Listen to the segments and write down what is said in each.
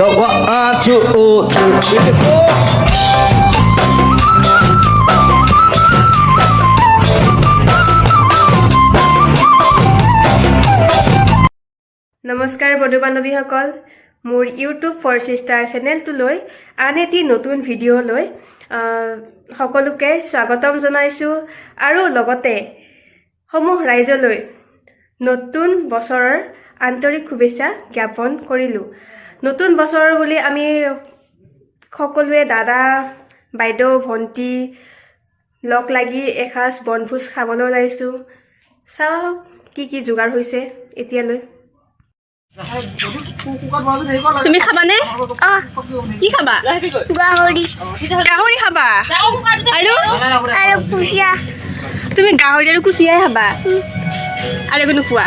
The 1, 2, 3, 4 নমস্কাৰ বন্ধু বান্ধৱীসকল মোৰ ইউটিউব ফৰ সিষ্টাৰ চেনেলটোলৈ আন এটি নতুন ভিডিঅ' লৈ সকলোকে স্বাগতম জনাইছো আৰু লগতে সমূহ ৰাইজলৈ নতুন বছৰৰ আন্তৰিক শুভেচ্ছা জ্ঞাপন কৰিলো নতুন বছৰ বুলি আমি সকলোৱে দাদা বাইদেউ ভন্টি লগ লাগি এখাস বনভোজ খাবলৈ ওলাইছো চাও কি যোগাৰ হৈছে এতিয়ালৈ তুমি খাবানে কি খাবা গাহৰি খাবা আৰু কুচিয়া তুমি গাহৰি আৰু কুচিয়াই খাবা আৰু একো নোখোৱা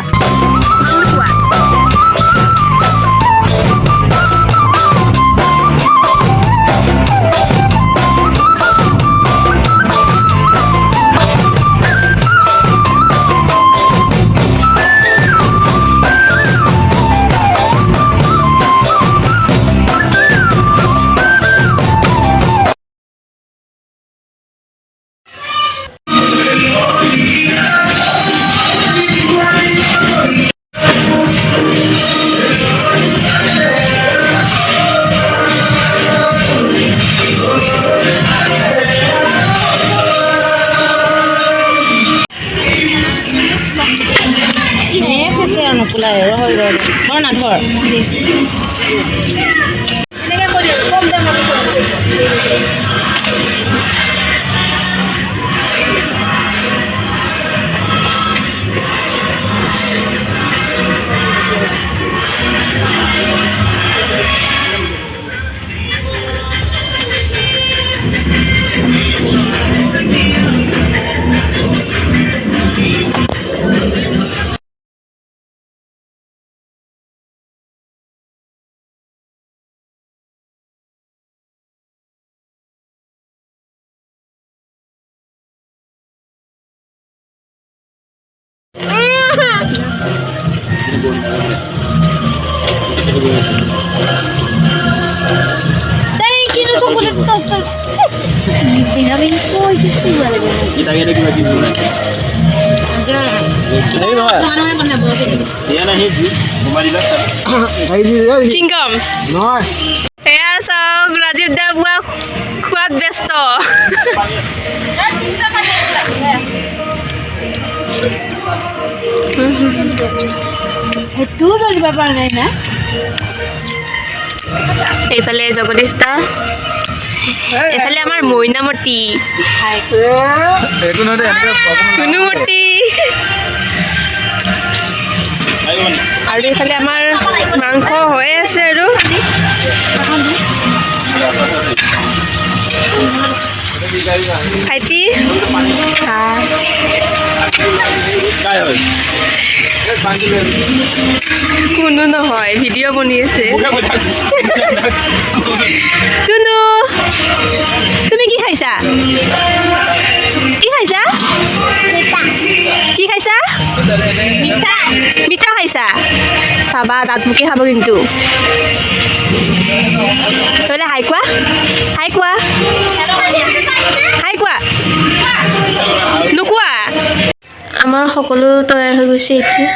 চিংকম এয়া চাওক ৰাজীৱ দা বুৱা খোৱাত ব্যস্ত এইফালে জগদীশ দা এইফালে আমাৰ মইনামতী কুনুমতী আৰু এইফালে আমাৰ মাংস হৈ আছে আৰু ভাইটি কোনো নহয় ভিডিঅ' বনি আছে তুনু তুমি কি খাইছা মিঠা খাইছা চাবা দাঁত মুখে খাব কিন্তু হাই কোৱা নোকোৱা আমাৰ সকলো তৈয়াৰ হৈ গৈছে এতিয়া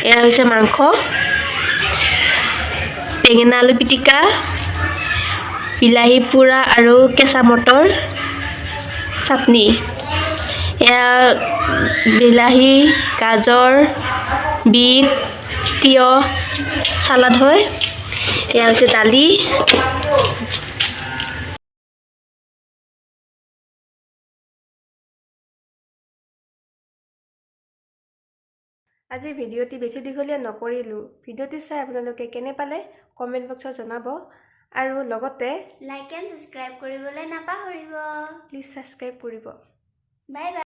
এয়া হৈছে মাংস বেঙেনা আলু পিটিকা বিলাহী পোৰা আৰু কেঁচা মটৰ চাটনি এয়া বিলাহী গাজৰ বিট তিয়হ চালাড হয় এয়া হৈছে দালি আজি ভিডিঅ'টি বেছি দীঘলীয়া নকৰিলোঁ ভিডিঅ'টি চাই আপোনালোকে কেনে পালে কমেণ্ট বক্সত জনাব আৰু লগতে লাইক এণ্ড সাবস্ক্ৰাইব কৰিবলৈ নাপাহৰিব প্লিজ সাবস্ক্ৰাইব কৰিব বাই বাই